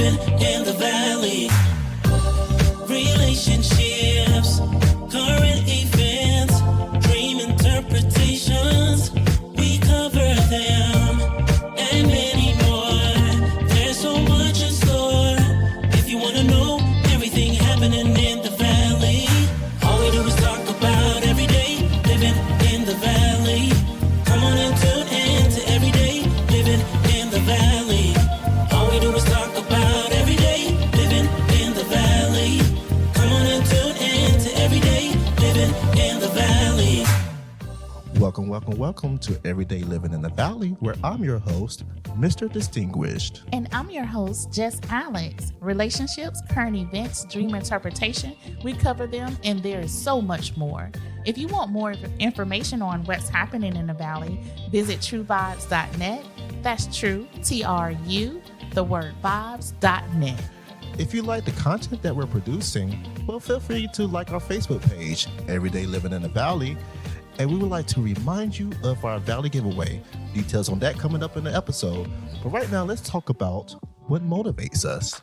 living in the valley. Relationships, current events, dream interpretations. We cover them and many more. There's so much in store. If you want to know everything happening in the valley, all we do is talk about every day living in the valley. Come on and tune in to everyday living in the valley. All we do is talk about every day living in the valley. Come on and tune in to everyday living in the valley. Welcome to Everyday Living in the Valley, where I'm your host, Mr. Distinguished. And I'm your host, Jess Alex. Relationships, current events, dream interpretation, we cover them, and there is so much more. If you want more information on what's happening in the Valley, visit truevibes.net. That's true, TRU, the word vibes.net. If you like the content that we're producing, well, feel free to like our Facebook page, Everyday Living in the Valley. And we would like to remind you of our Valley giveaway. Details on that coming up in the episode. But right now, let's talk about what motivates us.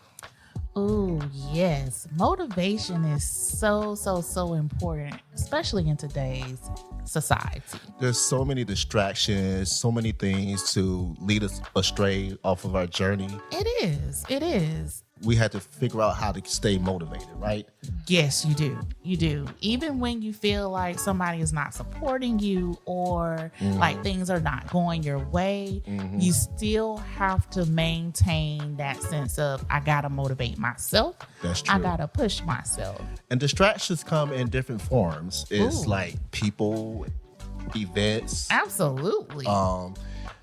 Oh, yes. Motivation is so important, especially in today's society. There's so many distractions, so many things to lead us astray off of our journey. It is. We had to figure out how to stay motivated, right? Yes, you do. Even when you feel like somebody is not supporting you or like things are not going your way, you still have to maintain that sense of, I gotta motivate myself. That's true. I gotta push myself. And distractions come in different forms. It's like people, events. Absolutely.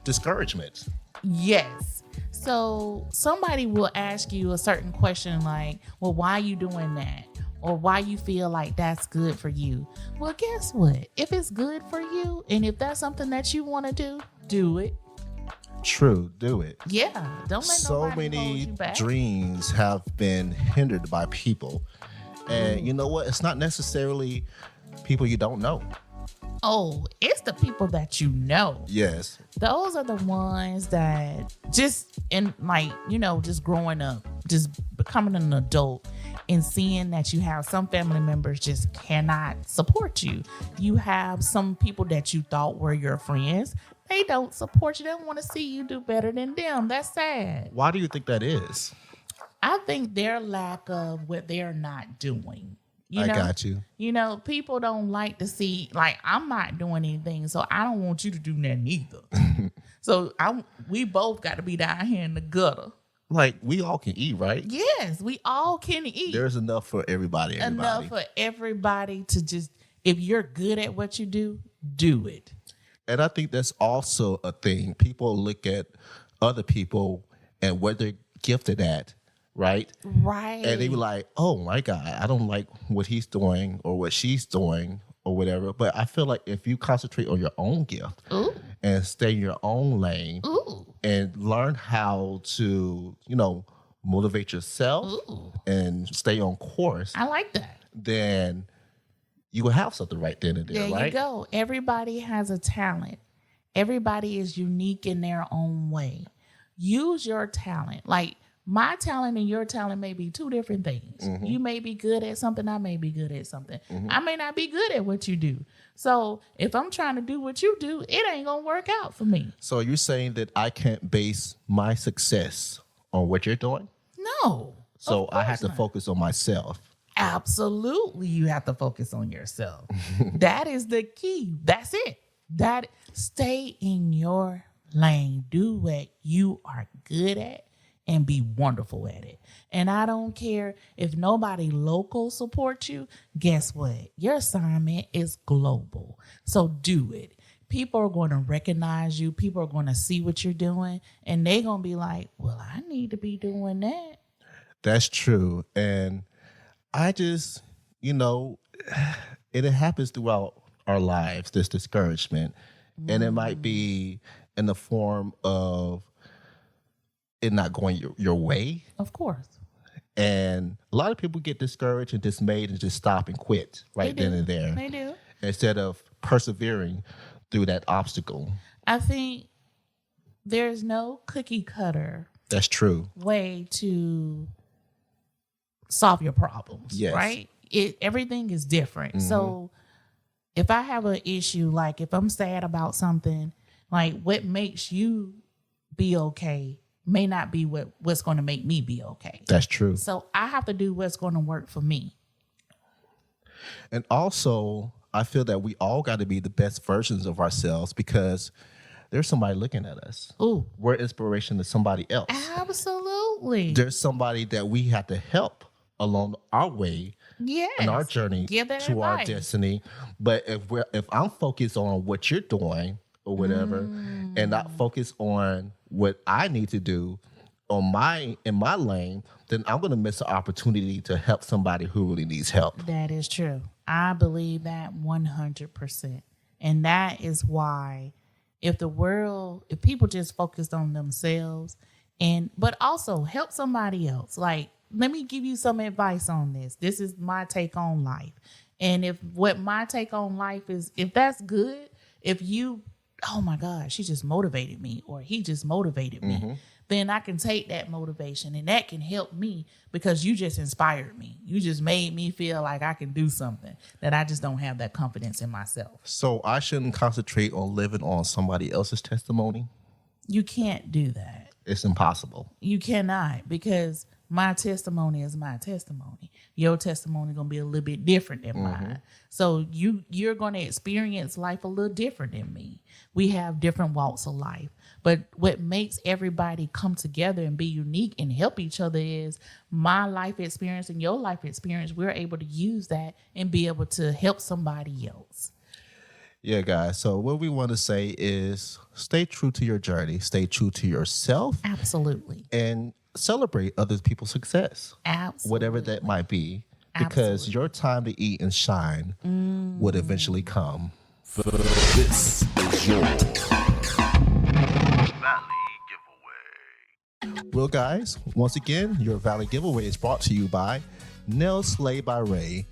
Discouragement. Yes. So somebody will ask you a certain question like, well, why are you doing that? Or why you feel like that's good for you? Well, guess what? If it's good for you and if that's something that you want to do it. True, do it. Yeah, don't let so nobody hold many you back. dreams have been hindered by people. And you know what? It's not necessarily people you don't know. Oh, it's the people that you know. Yes. Those are the ones that just just growing up, just becoming an adult and seeing that you have some family members just cannot support you. You have some people that you thought were your friends. They don't support you. They don't want to see you do better than them. That's sad. Why do you think that is? I think their lack of what they're not doing. I got you. People don't like to see, like, I'm not doing anything, so I don't want you to do that neither. So we both got to be down here in the gutter. Like, we all can eat, right? Yes, we all can eat. There's enough for everybody. Enough for everybody to just, if you're good at what you do it. And I think that's also a thing. People look at other people and what they're gifted at. Right? Right. And they be like, oh my God, I don't like what he's doing or what she's doing or whatever. But I feel like if you concentrate on your own gift and stay in your own lane and learn how to, motivate yourself and stay on course. I like that. Then you will have something right then and there, right? There you go. Everybody has a talent. Everybody is unique in their own way. Use your talent. Like, my talent and your talent may be two different things. You may be good at something. I may be good at something. I may not be good at what you do. So if I'm trying to do what you do, it ain't going to work out for me. So you're saying that I can't base my success on what you're doing? No. So I have to focus on myself. Absolutely. You have to focus on yourself. That is the key. That's it. Stay in your lane. Do what you are good at. And be wonderful at it. And I don't care if nobody local supports you. Guess what? Your assignment is global. So do it. People are going to recognize you. People are going to see what you're doing. And they're going to be like, well, I need to be doing that. That's true. And I just, it happens throughout our lives, this discouragement. And it might be in the form of it not going your way. Of course. And a lot of people get discouraged and dismayed and just stop and quit right then and there. They do. Instead of persevering through that obstacle. I think there's no cookie cutter That's true. way to solve your problems. Yes. Right? Everything is different. So if I have an issue, like if I'm sad about something, like what makes you be okay may not be what's going to make me be okay. That's true. So I have to do what's going to work for me. And also, I feel that we all got to be the best versions of ourselves because there's somebody looking at us. Ooh, We're inspiration to somebody else. absolutely. There's somebody that we have to help along our way Yes. in our journey Give that to our advice. destiny. But if I'm focused on what you're doing or whatever, and not focused on what I need to do in my lane, then I'm gonna miss the opportunity to help somebody who really needs help. That is true. I believe that 100%. And that is why if people just focused on themselves but also help somebody else. Like, let me give you some advice on this. This is my take on life. And if what my take on life is, if that's good, if you, oh my God, she just motivated me or he just motivated me, then I can take that motivation and that can help me because you just inspired me. You just made me feel like I can do something that I just don't have that confidence in myself. So I shouldn't concentrate on living on somebody else's testimony. You can't do that. It's impossible. You cannot, because my testimony is my testimony. Your testimony is going to be a little bit different than mine. So you're going to experience life a little different than me. We have different walks of life. But what makes everybody come together and be unique and help each other is my life experience and your life experience. We're able to use that and be able to help somebody else. Yeah, guys. So what we want to say is stay true to your journey, stay true to yourself, Absolutely. and celebrate other people's success, Absolutely. whatever that might be, because Absolutely. your time to eat and shine would eventually come. This is your Valley Giveaway. Well, guys, once again, your Valley Giveaway is brought to you by Nail Slay by Ray.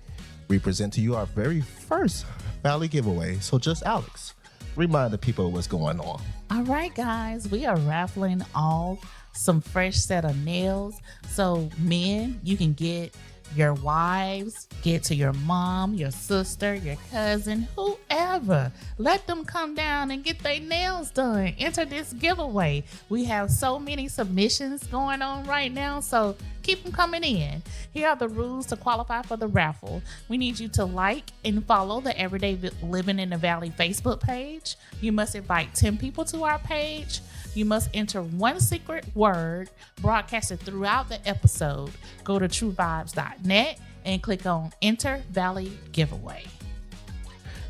We present to you our very first Valley Giveaway. So just Alex, remind the people what's going on. All right, guys, we are raffling off some fresh set of nails. So men, you can get your wives, get to your mom, your sister, your cousin, whoever. Let them come down and get their nails done. Enter this giveaway. We have so many submissions going on right now, so keep them coming in. Here are the rules to qualify for the raffle. We need you to like and follow the Everyday Living in the Valley Facebook page. You must invite 10 people to our page. You must enter one secret word broadcasted throughout the episode. Go to truevibes.net and click on Enter Valley Giveaway.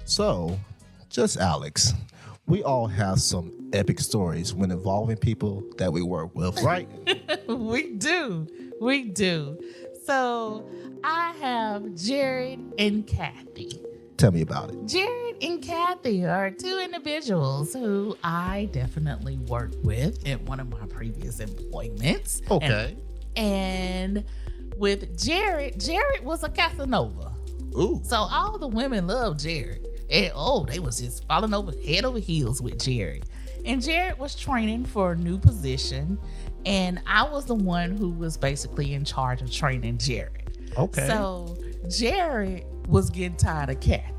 So, just Alex, we all have some epic stories when involving people that we work with, right? We do. So I have Jared and Kathy. Tell me about it. Jared and Kathy are two individuals who I definitely worked with at one of my previous employments. Okay. And with Jared was a Casanova. Ooh. So all the women loved Jared. And they was just falling over head over heels with Jared. And Jared was training for a new position. And I was the one who was basically in charge of training Jared. Okay. So Jared was getting tired of Kathy.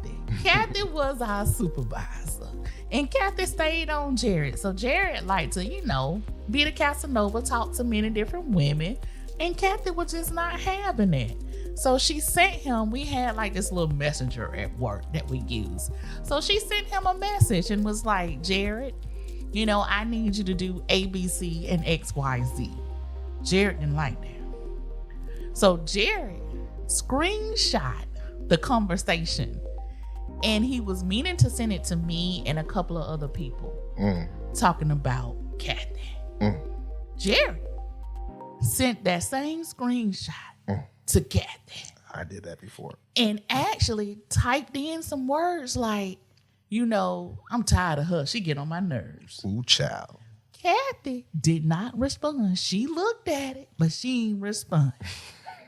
Kathy was our supervisor. And Kathy stayed on Jared. So Jared liked to, be the Casanova, talk to many different women. And Kathy was just not having it. So she sent him, we had like this little messenger at work that we use. So she sent him a message and was like, Jared, I need you to do A, B, C, and X, Y, Z. Jared didn't like that. So Jared screenshot the conversation and he was meaning to send it to me and a couple of other people talking about Kathy. Jared sent that same screenshot to Kathy. I did that before. And actually typed in some words like, I'm tired of her. She get on my nerves. Ooh, child. Kathy did not respond. She looked at it, but she didn't respond.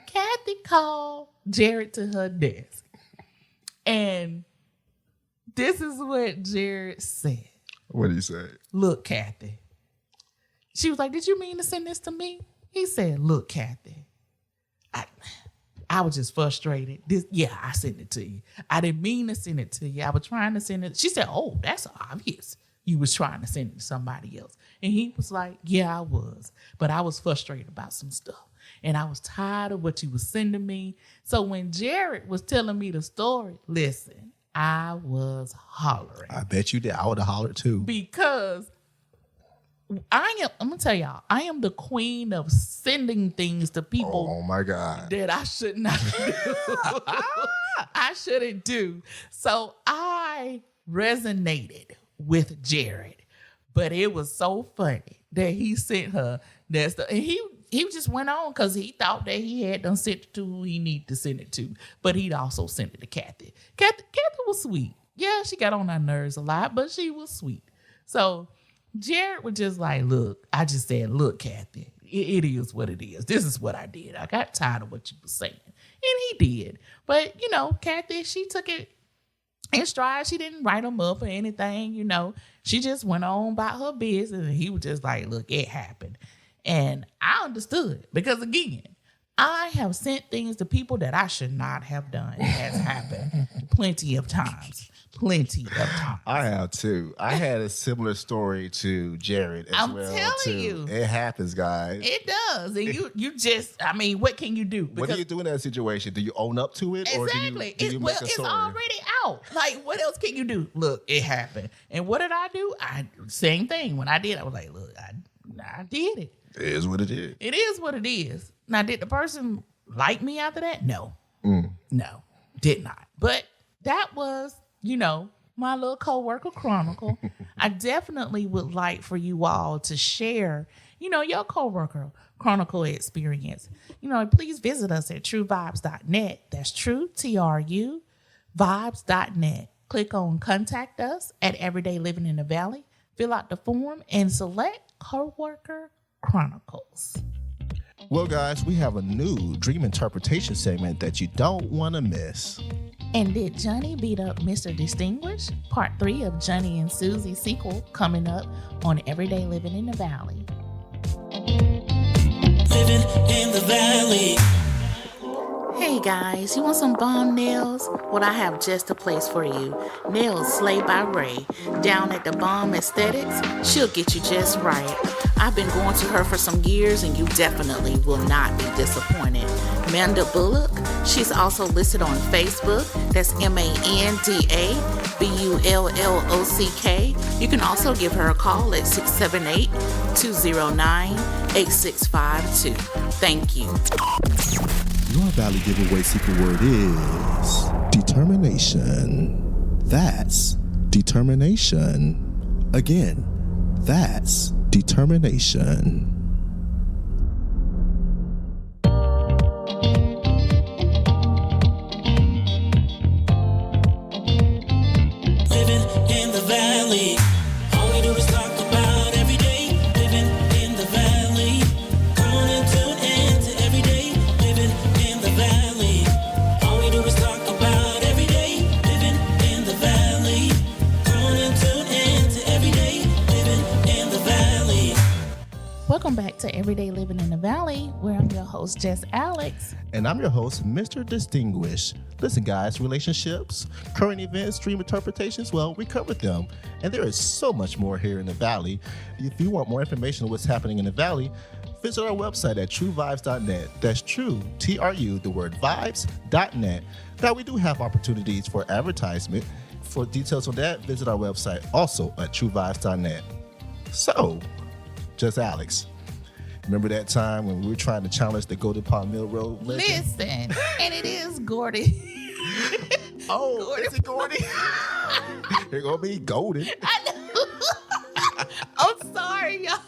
Kathy called Jared to her desk. And this is what Jared said. What did he say? Look, Kathy, She was like, did you mean to send this to me? He said, look, Kathy, I was just frustrated. I sent it to you. I didn't mean to send it to you. I was trying to send it. She said, oh, that's obvious. You was trying to send it to somebody else. And he was like, yeah, I was. But I was frustrated about some stuff. And I was tired of what you was sending me. So when Jared was telling me the story, listen, I was hollering. I bet you did. I would have hollered too. Because I'm gonna tell y'all, I am the queen of sending things to people. Oh my God. That I should not do. I shouldn't do. So I resonated with Jared, but it was so funny that he sent her that stuff. And he just went on because he thought that he had done sent it to who he needed to send it to, but he'd also sent it to Kathy. Kathy was sweet. Yeah, she got on our nerves a lot, but she was sweet. So Jared was just like, look, I just said, look, Kathy, it is what it is. This is what I did. I got tired of what you were saying. And he did. But, Kathy, she took it in stride. She didn't write him up or anything, She just went on about her business. And he was just like, look, it happened. And I understood because, again, I have sent things to people that I should not have done. It has happened plenty of times. I have too. I had a similar story to Jared as I'm well. telling you. It happens, guys. It does. And you just, what can you do? What do you do in that situation? Do you own up to it? Exactly. Or do you make a story? It's already out. Like, what else can you do? Look, it happened. And what did I do? Same thing. When I did, I was like, look, I did it. It is what it is. It is what it is. Now, did the person like me after that? No. No, did not. But that was, my little coworker chronicle. I definitely would like for you all to share, your coworker chronicle experience. Please visit us at truevibes.net. That's true, TRU, vibes.net. Click on Contact Us at Everyday Living in the Valley. Fill out the form and select Coworker Chronicles. Well, guys, we have a new dream interpretation segment that you don't want to miss. And did Johnny beat up Mr. Distinguished? Part 3 of Johnny and Suzzie sequel coming up on Everyday Living in the Valley. Living in the Valley. Hey guys, you want some bomb nails? Well, I have just a place for you. Nails Slay by Ray. Down at the Bomb Aesthetics, she'll get you just right. I've been going to her for some years and you definitely will not be disappointed. Manda Bullock, she's also listed on Facebook. That's MandaBullock. You can also give her a call at 678-209-8652. Thank you. Your Valley giveaway secret word is determination. That's determination. Again, that's determination. Living in the Valley. All we do is talk about every day. Living in the Valley. Come on and tune in to Everyday Living in the Valley. All we do is talk about every day. Living in the Valley. Come on and tune in to Everyday Living in the Valley. Welcome back to Everyday Living in the Valley, where I'm your host, Jess Alex. And I'm your host, Mr. Distinguished. Listen, guys, relationships, current events, dream interpretations, well, we covered them. And there is so much more here in the Valley. If you want more information on what's happening in the Valley, visit our website at truevibes.net. That's true, TRU, the word vibes.net. Now, we do have opportunities for advertisement. For details on that, visit our website also at truevibes.net. So, just Alex. Remember that time when we were trying to challenge the Golden Pond Mill Road legend? Listen, and it is Gordy. Is it Gordy? It's gonna be golden. I know. I'm sorry, y'all.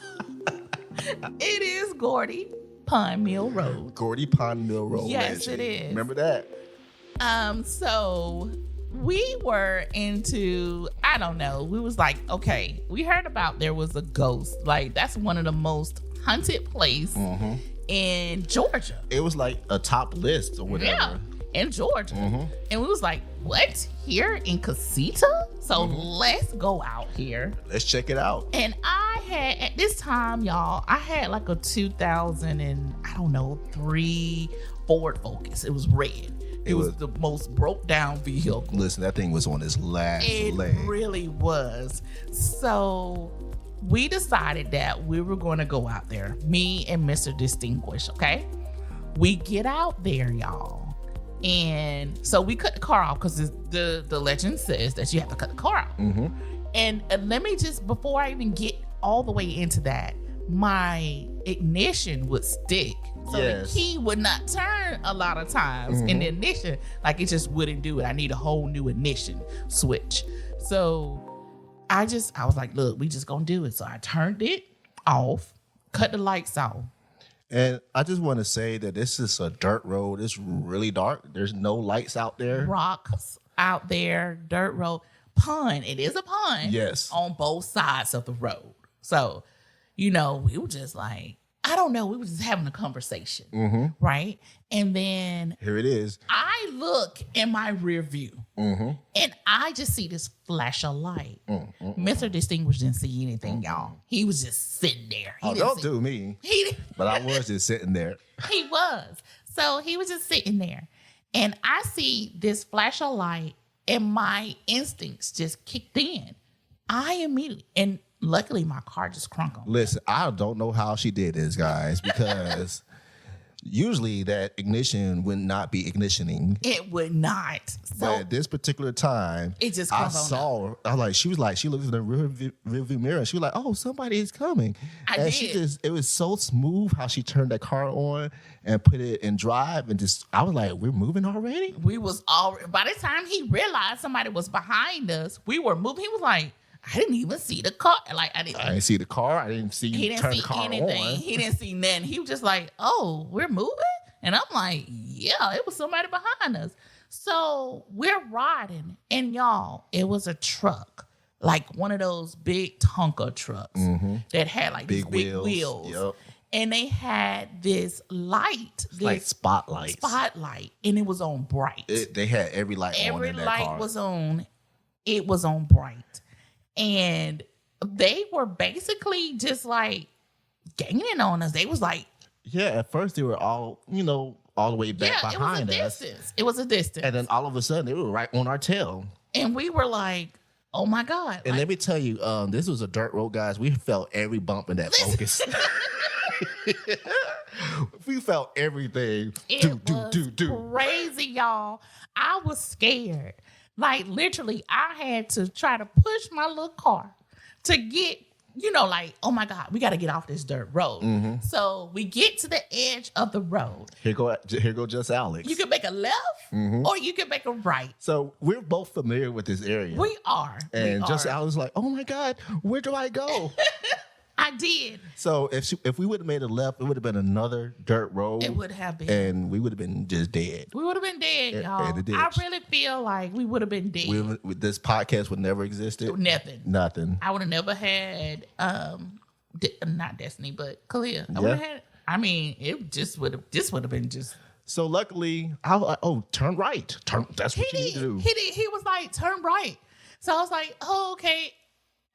It is Gordy Pond Mill Road. Gordy Pond Mill Road Yes, legend. it is. Remember that? So we were into, I don't know, we was like, okay, we heard about there was a ghost. Like, that's one of the most haunted place in Georgia. It was like a top list or whatever. in Georgia. And we was like, what? Here in Casita? So let's go out here. Let's check it out. And I had, at this time, y'all, I had like a 2003 Ford Focus. It was red. It was the most broke down vehicle. Listen, that thing was on its last It leg. really was. So we decided that we were going to go out there, me and Mr. Distinguished, okay? We get out there, y'all. And so we cut the car off because the legend says that you have to cut the car off. And let me just, before I even get all the way into that, my ignition would stick. So the key would not turn a lot of times in the ignition. Like it just wouldn't do it. I need a whole new ignition switch. So I was like, look, we just gonna do it. So I turned it off, cut the lights off. And I just want to say that this is a dirt road. It's really dark. There's no lights out there. Rocks out there, dirt road, pond. It is a pond. Yes. On both sides of the road. So, we were just like, I don't know. We were just having a conversation, right? And then Here it is. I look in my rear view and I just see this flash of light. Mr. Distinguished didn't see anything, y'all. He was just sitting there. Don't do me. But I was just sitting there. He was. So he was just sitting there. And I see this flash of light and my instincts just kicked in. I immediately, and luckily my car just crunk on. Listen, I don't know how she did this, guys, because usually that ignition would not be ignitioning. It would not. So But at this particular time, it just I crunk on saw her. She looked in the rearview mirror and she was like, oh, somebody is coming. It was so smooth how she turned that car on and put it in drive and I was like, we're moving already? We was by the time he realized somebody was behind us, we were moving. He was like, I didn't even see the car. Like I didn't see the car. I didn't see you turn the car anything. on. He didn't see nothing. He was just like, oh, we're moving? And I'm like, yeah, it was somebody behind us. So we're riding. And y'all, it was a truck. Like one of those big Tonka trucks that had like these big wheels. Yep. And they had this light. Like spotlights. And it was on bright. They had every light on in Every that light car. was on. It was on bright. And they were basically just like gaining on us. They was like, yeah, at first they were all the way back behind us. It was a distance. And then all of a sudden they were right on our tail. And we were like, oh my God. And let me tell you, this was a dirt road, guys. We felt every bump in that Focus. We felt everything. It was crazy, y'all. I was scared. Like literally, I had to try to push my little car to get, like, oh my God, we got to get off this dirt road. So we get to the edge of the road. Here go just Alex. You can make a left or you can make a right. So we're both familiar with this area. We are. And just Alex was like, oh my God, where do I go? I did. So if we would have made a left, it would have been another dirt road. It would have been. And we would have been just dead. We would have been dead, y'all. I really feel like we would have been dead. This podcast would never existed. Nothing. I would have never had, not Destiny, but Kalia. I would have had, it just would have been just. So luckily, I was like, turn right. That's what you need to do. He was like, turn right. So I was like, oh, okay.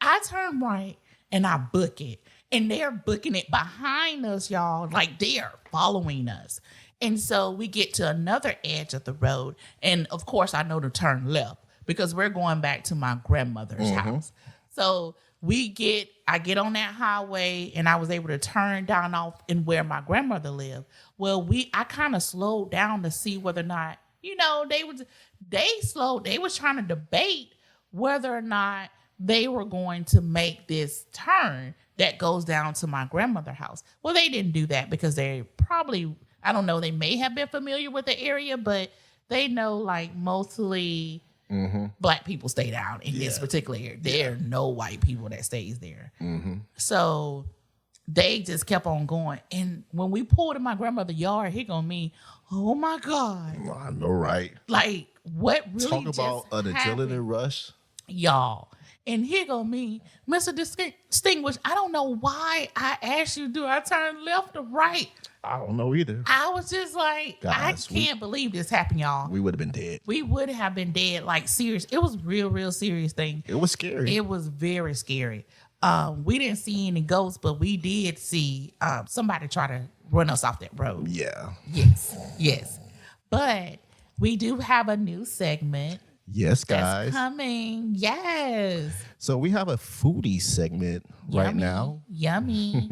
I turn right. And I book it. And they're booking it behind us, y'all. Like they are following us. And so we get to another edge of the road. And of course, I know to turn left because we're going back to my grandmother's house. So I get on that highway and I was able to turn down off in where my grandmother lived. Well, I kind of slowed down to see whether or not, they was trying to debate whether or not they were going to make this turn that goes down to my grandmother's house. Well, they didn't do that because they probably, I don't know, they may have been familiar with the area, but they know like mostly Black people stay down in this particular area. There are no white people that stays there. So they just kept on going. And when we pulled in my grandmother's yard, here go me, oh my God. I know, right? Like what really Talk about an adrenaline rush. Y'all. And here go me, Mr. Distinguished. I don't know why I asked you, do I turn left or right? I don't know either. I was just like, Guys, I can't believe this happened, y'all. We would have been dead. We would have been dead, like serious. It was real serious thing. It was scary. It was very scary. We didn't see any ghosts, but we did see somebody try to run us off that road. Yeah. Yes. But we do have a new segment Yes, that's guys. coming. Yes. So we have a foodie segment right Yummy. now. Yummy.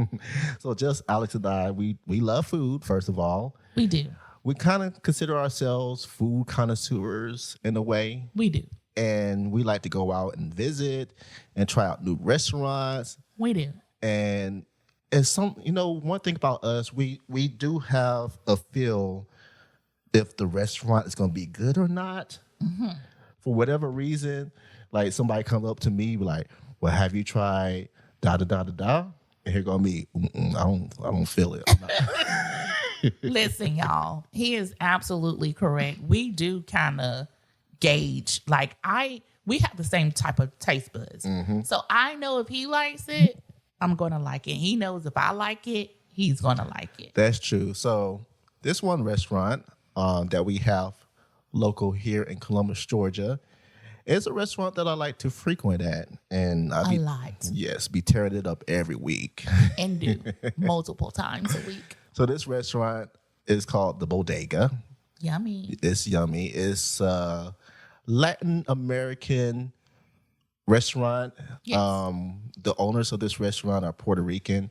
So just Alex and I, we love food, first of all. We do. We kind of consider ourselves food connoisseurs in a way. We do. And we like to go out and visit and try out new restaurants. We do. And it's one thing about us, we do have a feel if the restaurant is going to be good or not. Mm-hmm. For whatever reason, like somebody comes up to me, be like, well, have you tried da da da da da? And here go me. I don't feel it. I'm not. Listen, y'all, he is absolutely correct. We do kind of gauge, we have the same type of taste buds. Mm-hmm. So I know if he likes it, I'm going to like it. He knows if I like it, he's going to like it. That's true. So this one restaurant that we have local here in Columbus, Georgia, is a restaurant that I like to frequent at. And A lot. Yes, be tearing it up every week. And do multiple times a week. So this restaurant is called The Bodega. Yummy. It's yummy. It's a Latin American restaurant. Yes. The owners of this restaurant are Puerto Rican,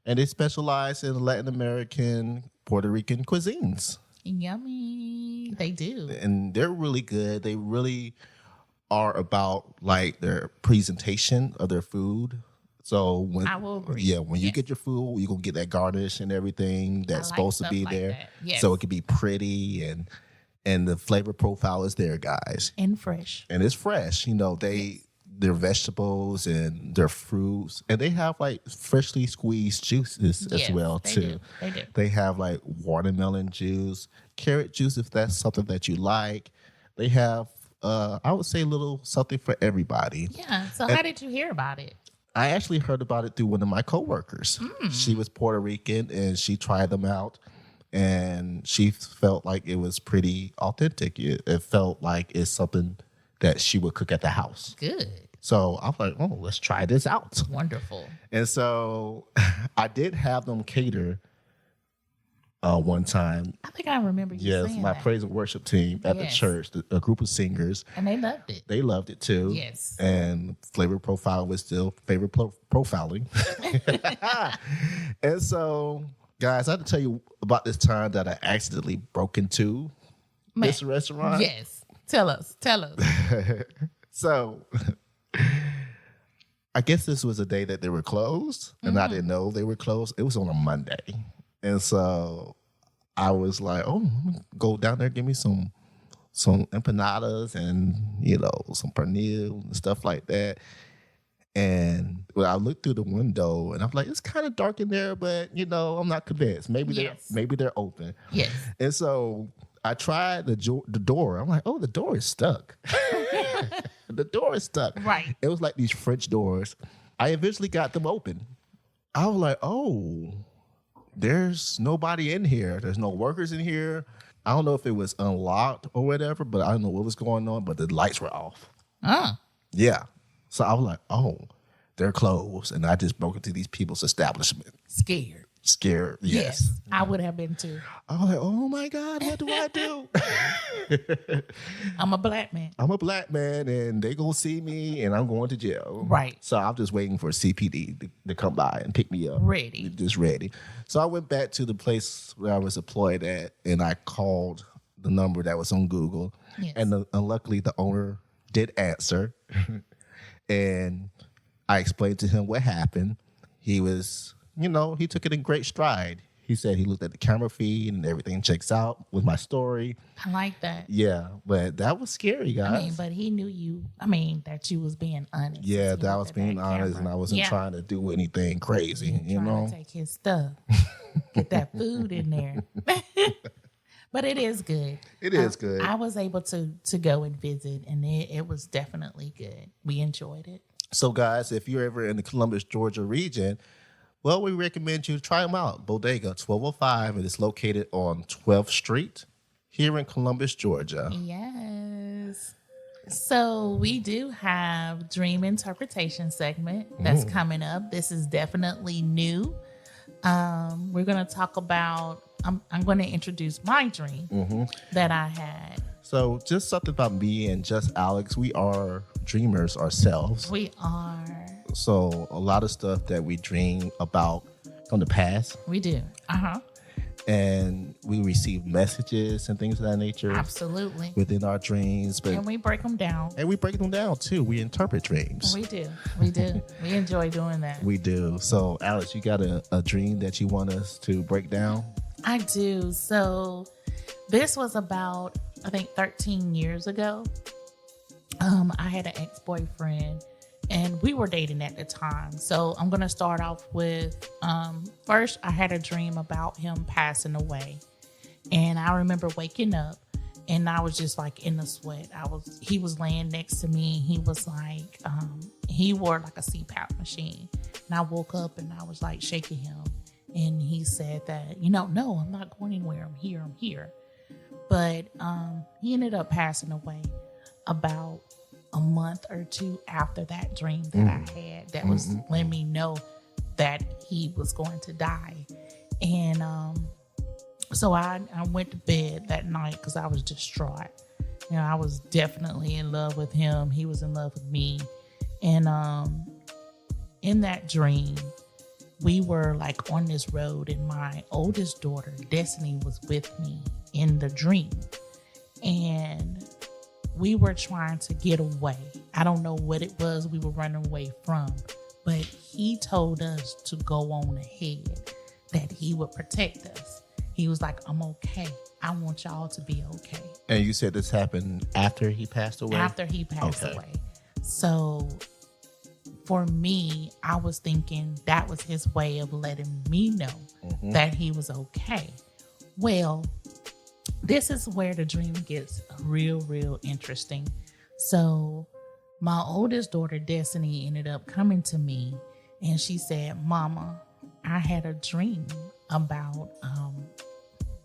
and they specialize in Latin American, Puerto Rican cuisines. Yummy. They do. And they're really good. They really are about like their presentation of their food. So when I will agree. Yeah, when you Yes. get your food, you're gonna get that garnish and everything that's like supposed to stuff be like there. that. Yes. So it can be pretty and the flavor profile is there, guys. And fresh. And it's fresh. Their vegetables and their fruits. And they have like freshly squeezed juices as Yes, well they too. do. They do. They have like watermelon juice, carrot juice if that's something that you like. They have I would say a little something for everybody. Yeah. So how did you hear about it? I actually heard about it through one of my coworkers. She was Puerto Rican and she tried them out and she felt like it was pretty authentic. It felt like it's something that she would cook at the house. Good. So I'm like, oh, let's try this out. Wonderful. And so I did have them cater one time. I think I remember you Yes, saying my that. praise and worship team at the Yes. church, a group of singers. And they loved it. They loved it too. Yes. And flavor profile was still flavor profiling. And so, guys, I have to tell you about this time that I accidentally broke into this restaurant. Yes. Tell us. So, I guess this was a day that they were closed, and I didn't know they were closed. It was on a Monday. And so I was like, oh, let me go down there, give me some empanadas and, some pernil and stuff like that. And I looked through the window and I'm like, it's kind of dark in there, but, I'm not convinced. Maybe they're open. Yes. And so I tried the door. I'm like, oh, the door is stuck. The door is stuck. Right. It was like these French doors. I eventually got them open. I was like, oh, there's nobody in here. There's no workers in here. I don't know if it was unlocked or whatever, but I don't know what was going on, but the lights were off. Yeah. So I was like, oh, they're closed. And I just broke into these people's establishment. Scared. Yes. I would have been too. I was like, oh my God, what do I do? I'm a black man. I'm a black man and they gonna see me and I'm going to jail. Right. So I'm just waiting for CPD to come by and pick me up. Ready. Just ready. So I went back to the place where I was employed at and I called the number that was on Google. Yes. And luckily the owner did answer. And I explained to him what happened. He was, he took it in great stride. He said he looked at the camera feed and everything checks out with my story. I like that. Yeah, but that was scary, guys. But he knew you, that you was being honest. Yeah, He that I looked was at being that honest camera. and I wasn't Yeah. trying to do anything crazy, Trying to take his stuff. Get that food in there. But it is good. It is good. I was able to go and visit, and it was definitely good. We enjoyed it. So, guys, if you're ever in the Columbus, Georgia region, well, we recommend you try them out. Bodega 1205, and it's located on 12th Street here in Columbus, Georgia. Yes. So we do have dream interpretation segment that's coming up. This is definitely new. We're going to talk about, I'm going to introduce my dream that I had. So, just something about me and just Alex. We are dreamers ourselves. We are. So, a lot of stuff that we dream about from the past, We do. and we receive messages and things of that nature Absolutely. within our dreams. But And we break them down. and we break them down too. We interpret dreams. We do. We do. We enjoy doing that. We do. So, Alex, you got a dream that you want us to break down? I do. So this was about, I think, 13 years ago. I had an ex-boyfriend and we were dating at the time. So I'm going to start off with, first I had a dream about him passing away. And I remember waking up and I was just like in the sweat. He was laying next to me. He was like, he wore like a CPAP machine. And I woke up and I was like shaking him. And he said that, no, I'm not going anywhere. I'm here. But he ended up passing away about a month or two after that dream that I had that was letting me know that he was going to die. And so I went to bed that night because I was distraught. I was definitely in love with him. He was in love with me. And in that dream, we were like on this road and my oldest daughter, Destiny, was with me in the dream. And we were trying to get away. I don't know what it was we were running away from, but he told us to go on ahead, that he would protect us. He was like, I'm okay. I want y'all to be okay. And you said this happened after he passed away? After he passed Okay. away. So for me, I was thinking that was his way of letting me know that he was okay. Well, this is where the dream gets real interesting. So my oldest daughter, Destiny, ended up coming to me and she said, Mama, I had a dream about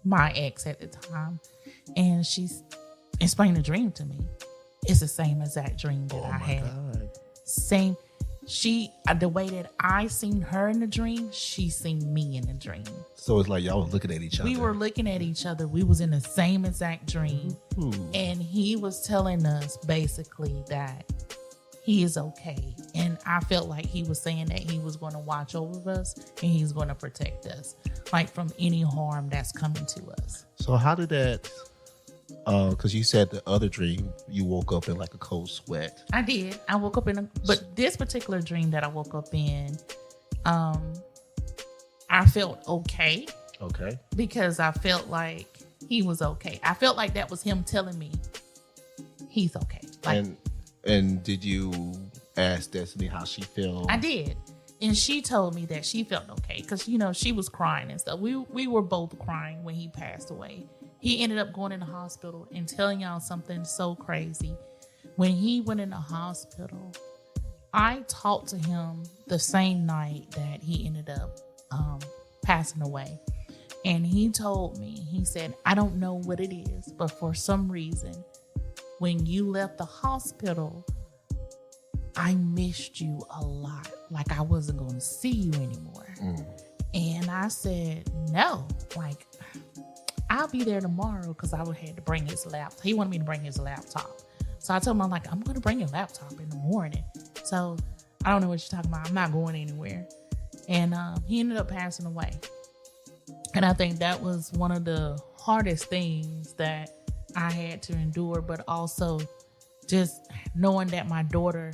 my ex at the time. And she explained the dream to me. It's the same as that dream that I had. God. Same. The way that I seen her in the dream, she seen me in the dream. So it's like y'all was looking at each other. We were looking at each other. We was in the same exact dream. And he was telling us basically that he is okay. And I felt like he was saying that he was going to watch over us and he's going to protect us, like from any harm that's coming to us. So how did that, because you said the other dream, you woke up in like a cold sweat. I did. I woke up but this particular dream that I woke up in, I felt okay. Okay. Because I felt like he was okay. I felt like that was him telling me he's okay. Like, And did you ask Destiny how she felt? I did. And she told me that she felt okay because, she was crying and stuff. We were both crying when he passed away. He ended up going in the hospital and telling y'all something so crazy. When he went in the hospital, I talked to him the same night that he ended up passing away. And he told me, he said, I don't know what it is, but for some reason, when you left the hospital, I missed you a lot. Like I wasn't going to see you anymore. And I said, no, like I'll be there tomorrow because I had to bring his laptop. He wanted me to bring his laptop. So I told him, I'm going to bring your laptop in the morning. So I don't know what you're talking about. I'm not going anywhere. And he ended up passing away. And I think that was one of the hardest things that I had to endure, but also just knowing that my daughter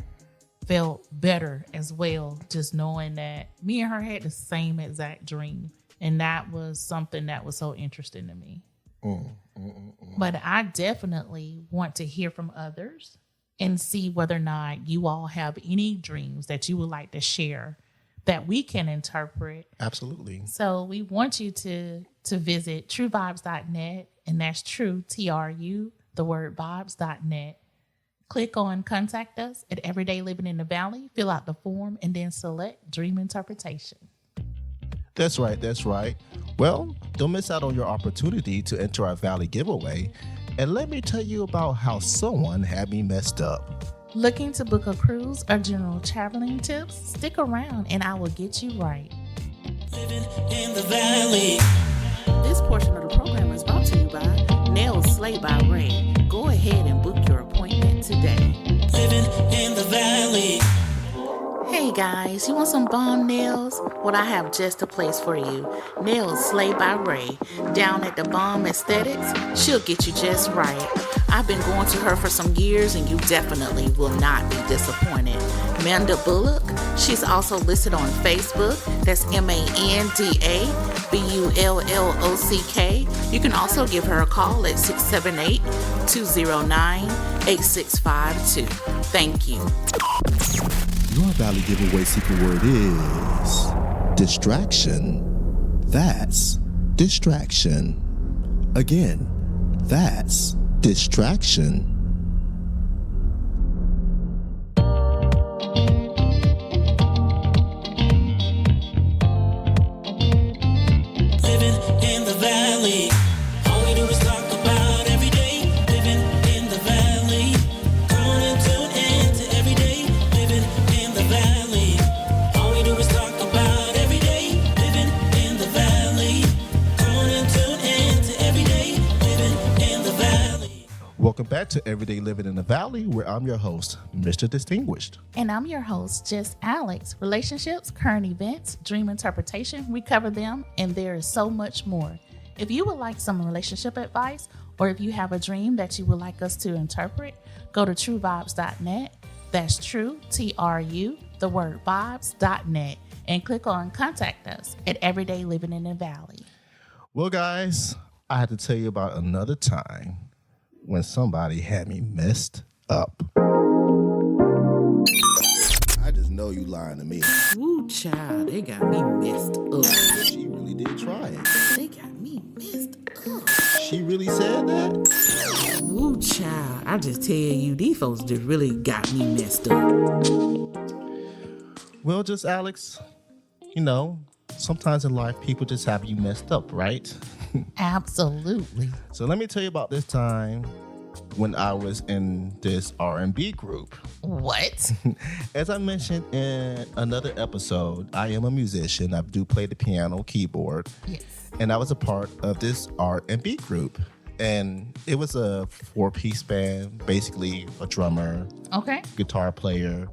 felt better as well, just knowing that me and her had the same exact dream. And that was something that was so interesting to me. But I definitely want to hear from others and see whether or not you all have any dreams that you would like to share that we can interpret. Absolutely. So we want you to visit truevibes.net, and that's true, TRU, the word vibes.net, Click on Contact Us at Everyday Living in the Valley, fill out the form, and then select Dream Interpretation. That's right. That's right. Well, don't miss out on your opportunity to enter our Valley giveaway. And let me tell you about how someone had me messed up. Looking to book a cruise or general traveling tips? Stick around and I will get you right. Living in the valley. This portion of the program is brought to you by Nails Slay by Ray. Go ahead and book your appointment today. Living in the valley. Hey guys, you want some bomb nails? Well, I have just a place for you. Nails Slay by Ray. Down at the Bomb Aesthetics, she'll get you just right. I've been going to her for some years and you definitely will not be disappointed. Manda Bullock, she's also listed on Facebook. That's MandaBullock. You can also give her a call at 678-209-8652. Thank you. Your Valley giveaway secret word is distraction. That's distraction. Again, that's distraction. Living in the valley. All we do is talk about every day. Living in the valley. Come on and tune in to every day. Living in the valley. All we do is talk about every day. Living in the valley. Come on and tune in to every day. Living in the valley. Welcome back to Everyday Living in the Valley, where I'm your host, Mr. Distinguished. And I'm your host, Just Alex. Relationships, current events, dream interpretation, we cover them, and there is so much more. If you would like some relationship advice, or if you have a dream that you would like us to interpret, go to truevibes.net. That's true, TRU, the word vibes.net, and click on Contact Us at Everyday Living in the Valley. Well, guys, I had to tell you about another time when somebody had me messed up. I just know you lying to me. Ooh, child, they got me messed up. She really did try it. They got me messed up. She really said that? Ooh, child, I just tell you, these folks just really got me messed up. Well, just Alex, you know, sometimes in life people just have you messed up, right? Absolutely. So let me tell you about this time when I was in this R&B group. What? As I mentioned in another episode, I am a musician. I do play the piano, keyboard. Yes. And I was a part of this R&B group. And it was a 4-piece band, basically a drummer, Okay. guitar player,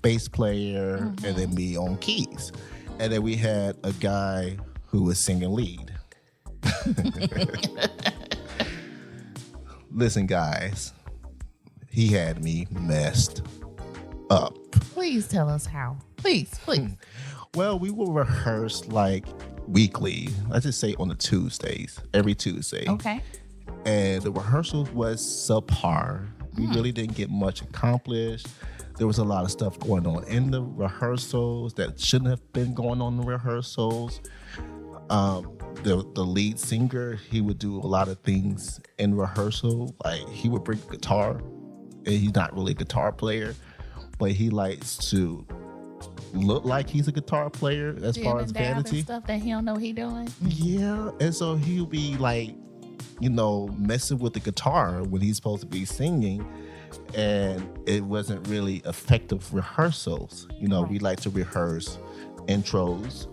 bass player, and then me on keys. And then we had a guy who was singing lead. Listen, guys, he had me messed up. Please tell us how. Please. Well, we will rehearse like weekly. Let's just say on the Tuesdays, every Tuesday. Okay. And the rehearsal was subpar. We really didn't get much accomplished. There was a lot of stuff going on in the rehearsals that shouldn't have been going on in the rehearsals. The lead singer, he would do a lot of things in rehearsal. Like he would bring a guitar, and he's not really a guitar player, but he likes to look like he's a guitar player as far as vanity. Stuff that he don't know he doing. Yeah, and so he'll be like, you know, messing with the guitar when he's supposed to be singing, and it wasn't really effective rehearsals. You know, we like to rehearse intros,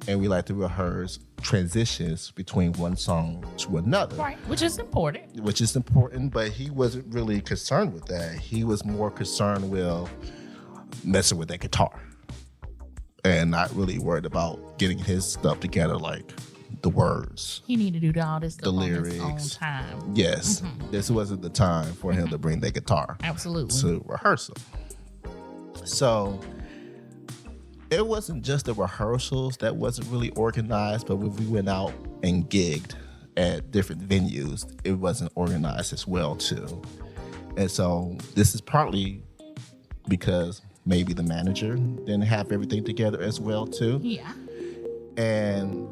and we like to rehearse transitions between one song to another. Right, which is important. But he wasn't really concerned with that. He was more concerned with messing with that guitar and not really worried about getting his stuff together, like the words, He need to do all this stuff the on his lyrics. own time. Yes, this wasn't the time for him to bring that guitar Absolutely. to rehearsal. So it wasn't just the rehearsals that wasn't really organized, but when we went out and gigged at different venues, it wasn't organized as well too. And so this is partly because maybe the manager didn't have everything together as well too. Yeah. And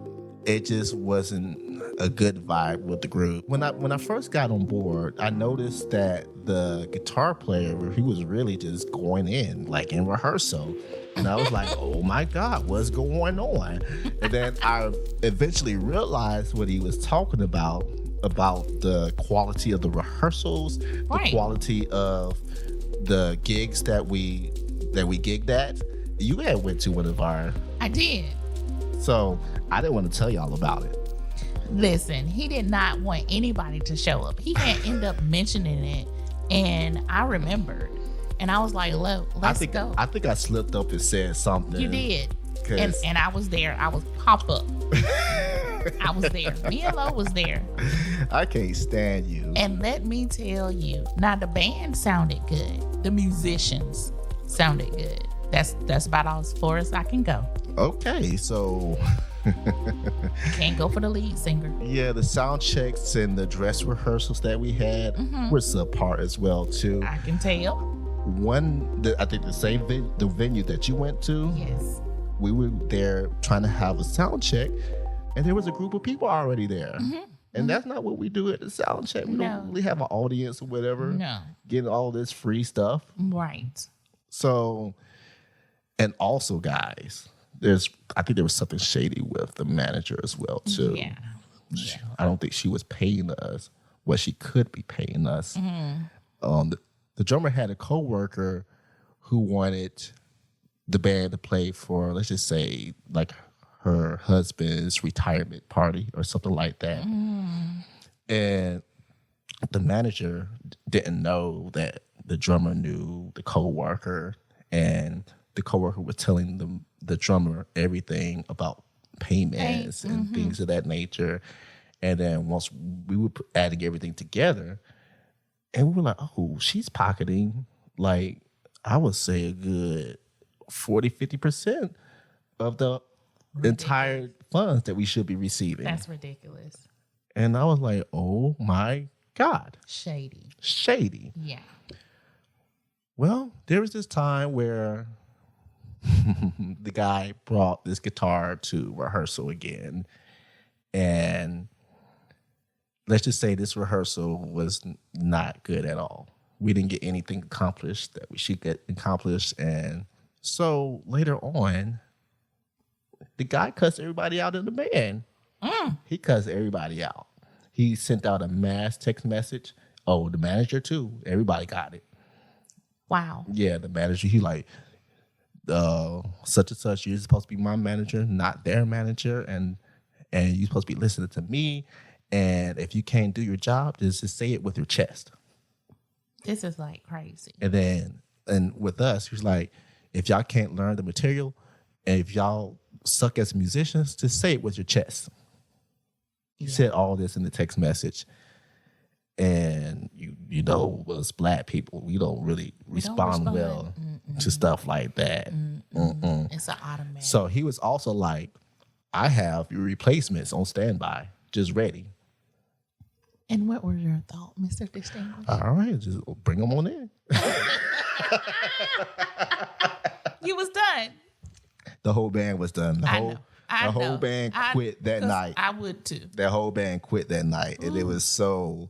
it just wasn't a good vibe with the group. When I first got on board, I noticed that the guitar player, he was really just going in, like in rehearsal. And I was like, oh my God, what's going on? And then I eventually realized what he was talking about the quality of the rehearsals, Right. the quality of the gigs that we gigged at. You had went to one of our, I did. so I didn't want to tell y'all about it. Listen, he did not want anybody to show up. He had end up mentioning it, and I remembered, and I was like, let's go. I think I slipped up and said something. You did. 'Cause- And I was there. I was pop up. I was there. Me and Lo was there. I can't stand you. And let me tell you, now the band sounded good. The musicians sounded good. That's about as far as I can go. Okay, so Can't go for the lead singer. yeah, the sound checks and the dress rehearsals that we had were subpar as well too. I can tell. I think the same the venue that you went to, Yes. we were there trying to have a sound check, and there was a group of people already there. And that's not what we do at the sound check. We No. don't really have an audience or whatever. No. Getting all this free stuff. Right. So, and also, guys, I think there was something shady with the manager as well too. Yeah. I don't think she was paying us what she could be paying us. The drummer had a coworker who wanted the band to play for, let's just say, like her husband's retirement party or something like that. And the manager didn't know that the drummer knew the coworker, and the coworker was telling the drummer everything about payments and things of that nature. And then once we were adding everything together, and we were like, oh, she's pocketing, like, I would say a good 40-50% of the entire funds that we should be receiving. That's ridiculous. And I was like, oh my God. Shady. Shady. Yeah. Well, there was this time where the guy brought this guitar to rehearsal again. And let's just say this rehearsal was not good at all. We didn't get anything accomplished that we should get accomplished. And so later on, the guy cussed everybody out in the band. He cussed everybody out. He sent out a mass text message. Oh, the manager too. Everybody got it. Wow. Yeah, the manager, he like, such and such, you're supposed to be my manager, not their manager, and you're supposed to be listening to me. And if you can't do your job, just say it with your chest. This is like crazy. And with us, he's like, if y'all can't learn the material, and if y'all suck as musicians, just say it with your chest. He said all this in the text message. And you know, us black people, we don't really respond well to stuff like that. It's an automatic. So he was also like, I have your replacements on standby, just ready. And what were your thoughts, Mr. Distinguished? All right, just bring them on in. You was done. The whole band was done. The whole band quit that night. I would too. That whole band quit that night. And it was so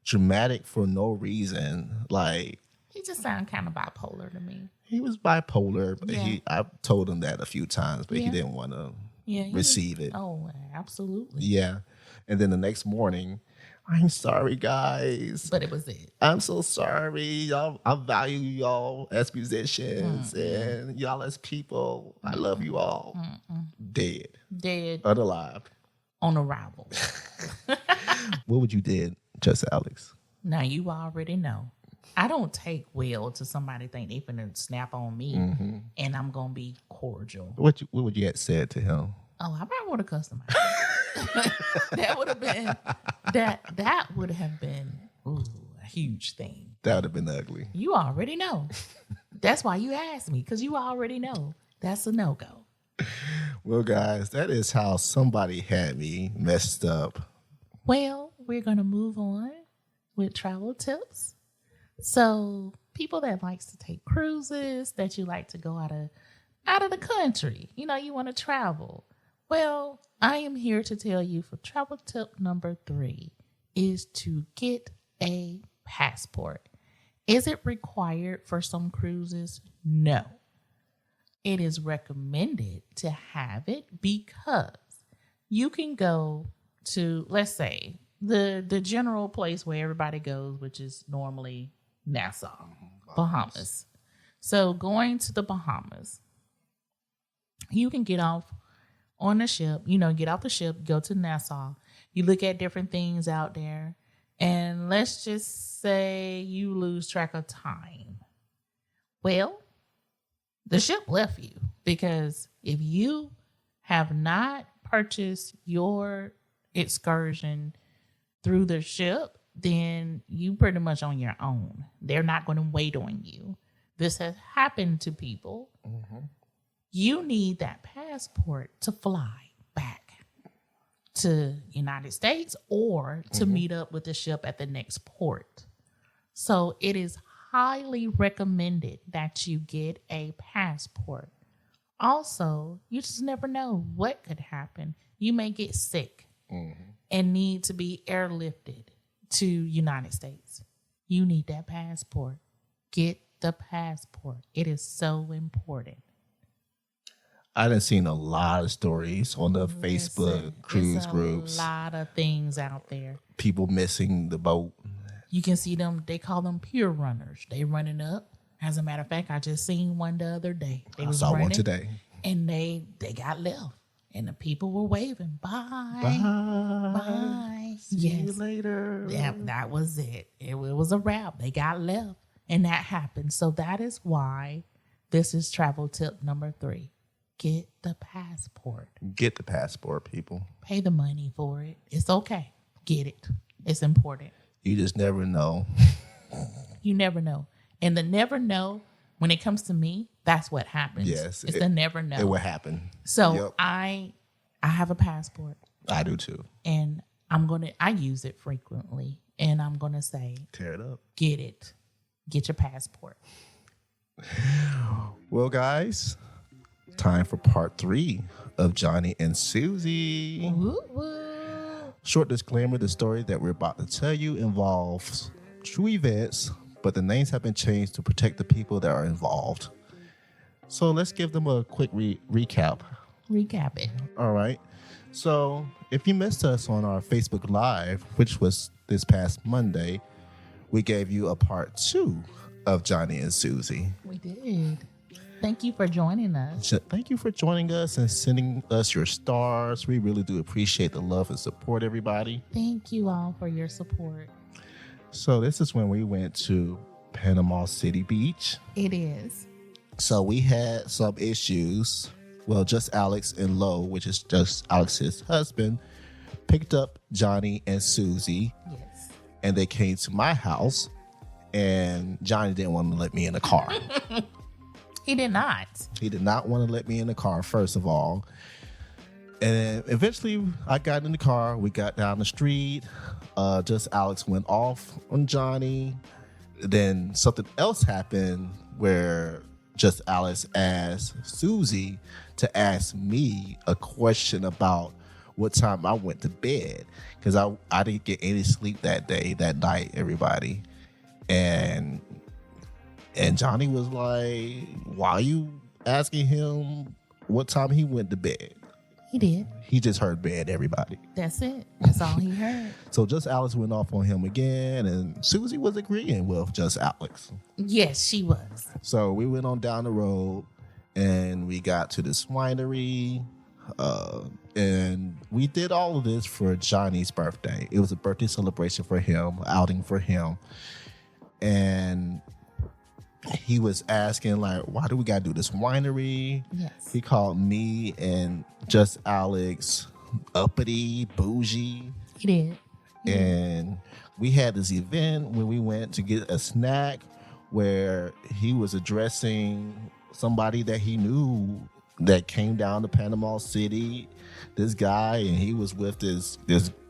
dramatic for no reason. Like, He just sounded kind of bipolar to me. he was bipolar, but Yeah. I told him that a few times, but he Yeah. didn't want to Yeah. receive it. Oh, absolutely. Yeah. And then the next morning, I'm sorry, guys. But it was it. I'm so sorry. Y'all, I value y'all as musicians and y'all as people. I love you all. Dead. Dead Unalive. on arrival. What would you did, just Alex? Now you already know. I don't take well to somebody think they finna snap on me and I'm gonna be cordial. What would you have said to him? Oh, I probably would have cussed him out. That would have been that would have been a huge thing. That would have been ugly. You already know. That's why you asked me, because you already know that's a no-go. Well, guys, that is how somebody had me messed up. Well, we're gonna move on with travel tips. So people that likes to take cruises, that you like to go out of the country, you know, you want to travel. Well, I am here to tell you for travel tip number 3 is to get a passport. Is it required for some cruises? No. It is recommended to have it because you can go to, let's say, the general place where everybody goes, which is normally Nassau, Bahamas. So going to the Bahamas, you can get off on the ship, get off the ship, go to Nassau. You look at different things out there, and let's just say you lose track of time. Well, the ship left you, because if you have not purchased your excursion through the ship, then you pretty much on your own. They're not going to wait on you. This has happened to people. Mm-hmm. You need that passport to fly back to United States or to meet up with the ship at the next port. So it is highly recommended that you get a passport. Also, you just never know what could happen. You may get sick and need to be airlifted to United States. You need that passport. Get the passport. It is so important. I done seen a lot of stories on the Facebook cruise groups. A lot of things out there. People missing the boat. You can see them. They call them pure runners. They running up. As a matter of fact, I just seen one the other day. I saw one today. And they got left. And the people were waving. Bye. Bye. See you later. Yeah, that was it. It was a wrap. They got left. And that happened. So that is why this is travel tip number 3. Get the passport. Get the passport, people. Pay the money for it. It's okay. Get it. It's important. You just never know. You never know. And the never know, when it comes to me, that's what happens. Yes. It's the never know. It will happen. So I have a passport. I do too. And I use it frequently. And I'm going to say, tear it up. Get it. Get your passport. Well, guys, time for part 3 of Johnny and Suzzie. Woo-woo. Short disclaimer, the story that we're about to tell you involves true events, but the names have been changed to protect the people that are involved. So let's give them a quick recap. Recap it. All right. So if you missed us on our Facebook Live, which was this past Monday, we gave you a part 2 of Johnny and Suzzie. We did. Thank you for joining us. Thank you for joining us and sending us your stars. We really do appreciate the love and support, everybody. Thank you all for your support. So this is when we went to Panama City Beach. It is. So we had some issues. Well, just Alex and Lo, which is just Alex's husband, picked up Johnny and Suzzie. Yes. And they came to my house, and Johnny didn't want to let me in the car. He did not. He did not want to let me in the car, first of all. And eventually, I got in the car. We got down the street. Just Alex went off on Johnny. Then something else happened where just Alex asked Suzzie to ask me a question about what time I went to bed, because I didn't get any sleep that night, everybody. And Johnny was like, why are you asking him what time he went to bed? He did. He just heard bed, everybody. That's it. That's all he heard. So just Alex went off on him again, and Suzzie was agreeing with just Alex. Yes, she was. So we went on down the road, and we got to this winery, and we did all of this for Johnny's birthday. It was a birthday celebration for him, outing for him. And he was asking, like, why do we got to do this winery? Yes. He called me and just Alex uppity, bougie. He did. And we had this event when we went to get a snack where he was addressing somebody that he knew that came down to Panama City, this guy, and he was with this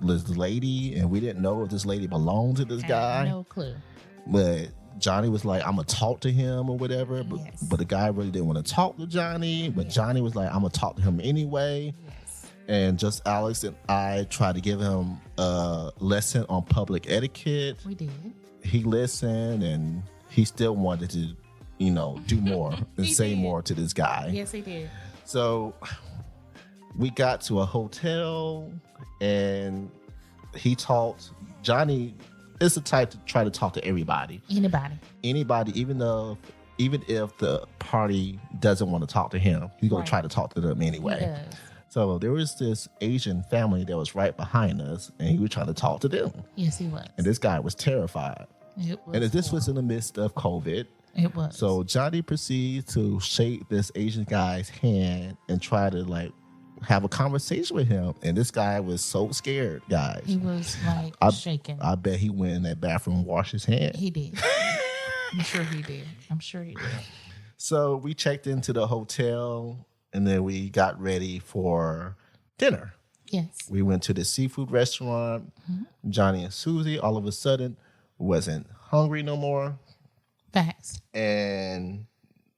lady, and we didn't know if this lady belonged to this guy. No clue. But Johnny was like, I'm going to talk to him or whatever. But the guy really didn't want to talk to Johnny. But Johnny was like, I'm going to talk to him anyway. Yes. And just Alex and I tried to give him a lesson on public etiquette. We did. He listened and he still wanted to, do more and He say did. more to this guy. Yes, he did. So we got to a hotel and he talked. Johnny is the type to try to talk to everybody. Anybody, even if the party doesn't want to talk to him, he's going Right. to try to talk to them anyway. He does. So there was this Asian family that was right behind us, and he was trying to talk to them. Yes, he was. And this guy was terrified. It was. And this was in the midst of COVID. It was. So Johnny proceeds to shake this Asian guy's hand and try to have a conversation with him. And this guy was so scared, guys. he was like shaking. I bet he went in that bathroom and washed his hand. He did. I'm sure he did. So we checked into the hotel and then we got ready for dinner. Yes. We went to the seafood restaurant. Johnny and Suzzie all of a sudden wasn't hungry no more. Facts. And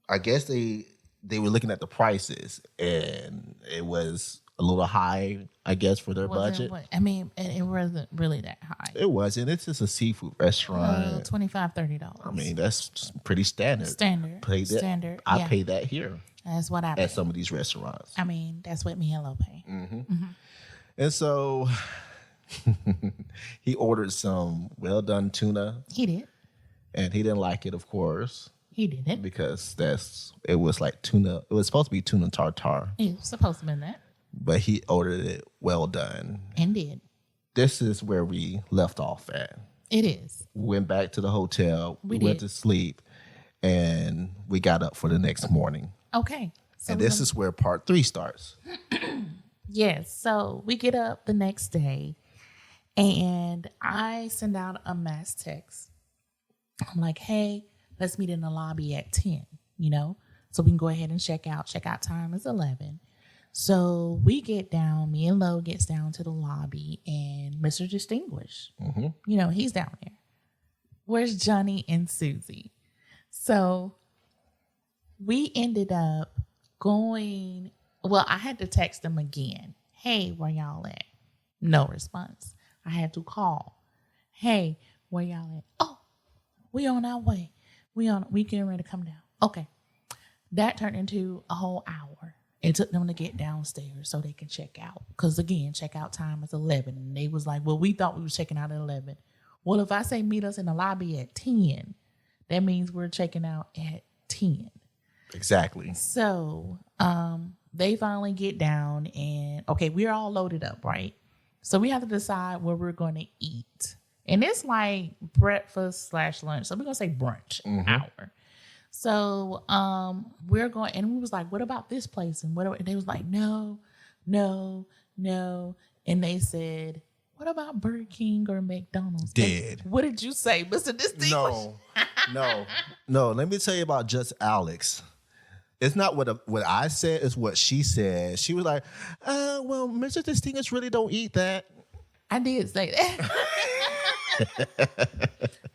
I guess they were looking at the prices and it was a little high, I guess, for their budget. It wasn't really that high. It wasn't. It's just a seafood restaurant. $25, $30. I mean, that's pretty standard. Pay that. Standard. I yeah. pay that here That's what I pay. at some of these restaurants. I mean, that's what me and Lo pay. And so he ordered some well-done tuna, He did. and he didn't like it, of course, He didn't. because it was like tuna. It was supposed to be tuna tartare, He was supposed to be that. but he ordered it well done. And did. This is where we left off at. It is. We went back to the hotel. We went did. to sleep, and we got up for the next morning. Okay. So And this is where part 3 starts. Yes. So we get up the next day and I send out a mass text. I'm like, hey, let's meet in the lobby at 10, so we can go ahead and check out. Checkout time is 11. So we get down, me and Lo gets down to the lobby and Mr. Distinguished, he's down there. Where's Johnny and Suzzie? So we ended up going. Well, I had to text them again. Hey, where y'all at? No response. I had to call. Hey, where y'all at? Oh, we on our way. We getting ready to come down. Okay. That turned into a whole hour. It took them to get downstairs so they can check out. Because again, checkout time is 11. And they was like, well, we thought we was checking out at 11. Well, if I say meet us in the lobby at 10, that means we're checking out at 10. Exactly. So they finally get down and, okay, we're all loaded up, right? So we have to decide where we're going to eat. And it's like breakfast/lunch. So we're going to say brunch hour. So we're going, and we was like, what about this place? And whatever. And they was like, no. And they said, what about Burger King or McDonald's? Dead. What did you say, Mr. Distinguished? No. Let me tell you about just Alex. It's not what I said, it's what she said. She was like, well, Mr. Distinguished really don't eat that. I did say that.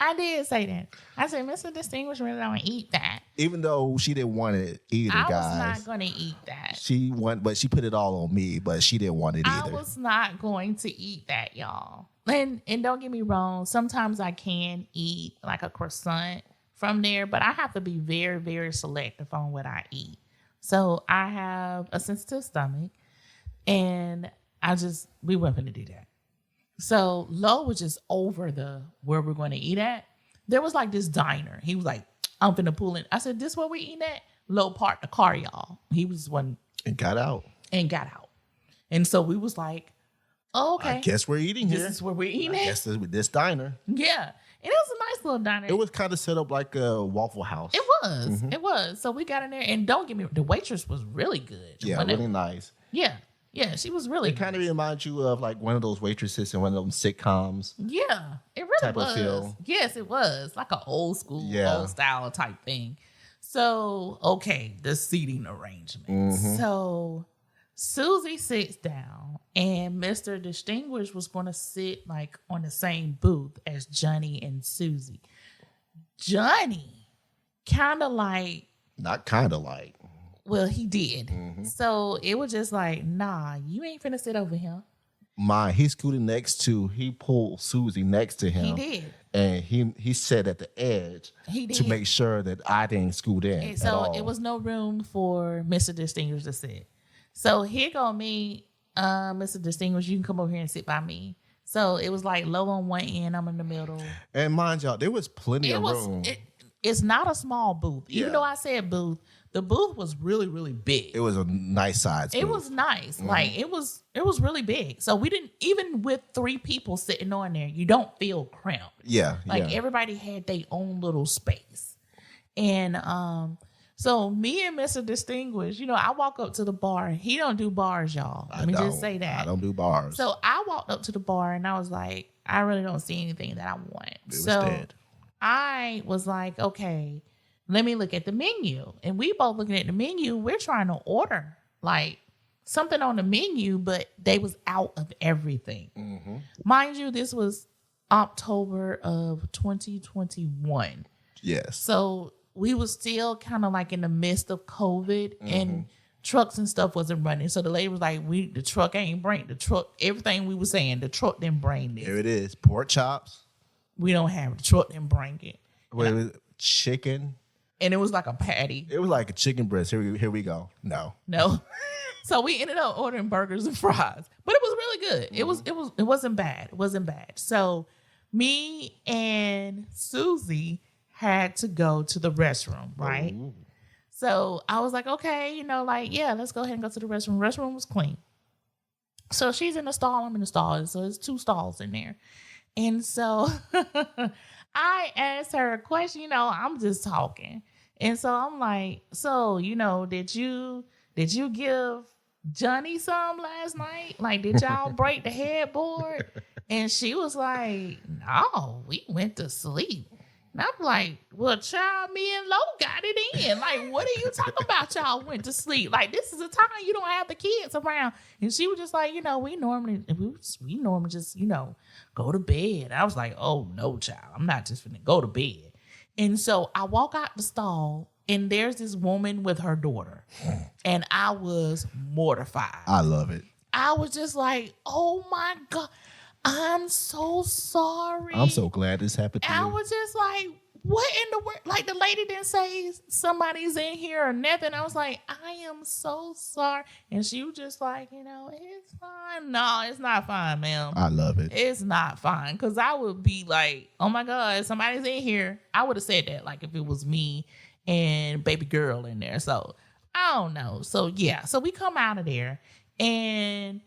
I did say that. I said, Mr. Distinguished really don't eat that. Even though she didn't want it either, I guys. was not going to eat that. But she put it all on me, but she didn't want it either. I was not going to eat that, y'all. And don't get me wrong. Sometimes I can eat like a croissant from there, but I have to be very, very selective on what I eat. So I have a sensitive stomach, and we weren't going to do that. So Lo was just over where we're going to eat at. There was like this diner. He was like, I'm finna pull in. I said, this where we eating at? Lo parked the car, y'all. He was one. And got out. And so we was like, oh, okay. I guess we're eating here. This is where we're eating I at? guess this diner. Yeah. And it was a nice little diner. It was kind of set up like a Waffle House. It was. It was. So we got in there, and don't get me, the waitress was really good. Yeah, really nice. Yeah. Yeah, she was really It kind of reminds you of like one of those waitresses in one of those sitcoms. Yeah, it really type of was. feel. Yes, it was like an old school, old style type thing. So, okay, the seating arrangement. So, Suzzie sits down, and Mr. Distinguished was going to sit like on the same booth as Johnny and Suzzie. Johnny, kind of like, Not kind of like. Well, he did. So it was just like, nah, you ain't finna sit over here. He scooted he pulled Susie next to him. He did. And he sat at the edge He to did. make sure that I didn't scoot in. And at so all. it was no room for Mr. Distinguished to sit. So here go me, Mr. Distinguished, you can come over here and sit by me. So it was like low on one end, I'm in the middle. And mind y'all, there was plenty of room. It's not a small booth. Even Yeah. though I said booth, the booth was really, really big. It was a nice size. It booth. was nice. Like it was really big. So we didn't, even with 3 people sitting on there, you don't feel cramped. Yeah. Like everybody had their own little space. And so me and Mr. Distinguished, I walk up to the bar. He don't do bars, y'all. Let me just say that. I don't do bars. So I walked up to the bar and I was like, I really don't see anything that I want. It was so dead. I was like, okay, let me look at the menu. And we both looking at the menu. We're trying to order like something on the menu, but they was out of everything. Mind you, this was October of 2021. Yes. So we was still kind of like in the midst of COVID and trucks and stuff wasn't running. So the lady was like, the truck ain't bring the truck. Everything we were saying, the truck didn't bring this. Here it is. Pork chops. We don't have the truck didn't bring it. With chicken. And it was like a patty. It was like a chicken breast. Here we go. No. So we ended up ordering burgers and fries. But it was really good. It wasn't bad. It wasn't bad. So me and Susie had to go to the restroom, right? Ooh. So I was like, okay, let's go ahead and go to the restroom. Restroom was clean. So she's in the stall, I'm in the stall. So there's 2 stalls in there. And so I asked her a question, I'm just talking. And so I'm like, so, did you give Johnny some last night? Like, did y'all break the headboard? And she was like, no, we went to sleep. And I'm like, well, child, me and Lo got it in. Like, what are you talking about? Y'all went to sleep. Like, this is a time you don't have the kids around. And she was just like, we normally just, go to bed. I was like, oh, no, child. I'm not just finna go to bed. And so I walk out the stall, and there's this woman with her daughter. And I was mortified. I love it. I was just like, oh, my God. I'm so sorry. I'm so glad this happened to I you. was just like, what in the world? Like, the lady didn't say somebody's in here or nothing. I was like, I am so sorry. And she was just like, it's fine. No, it's not fine, ma'am. I love it. It's not fine. Because I would be like, oh my God, somebody's in here. I would have said that, like, if it was me and baby girl in there. So, I don't know. So, yeah. So, we come out of there. And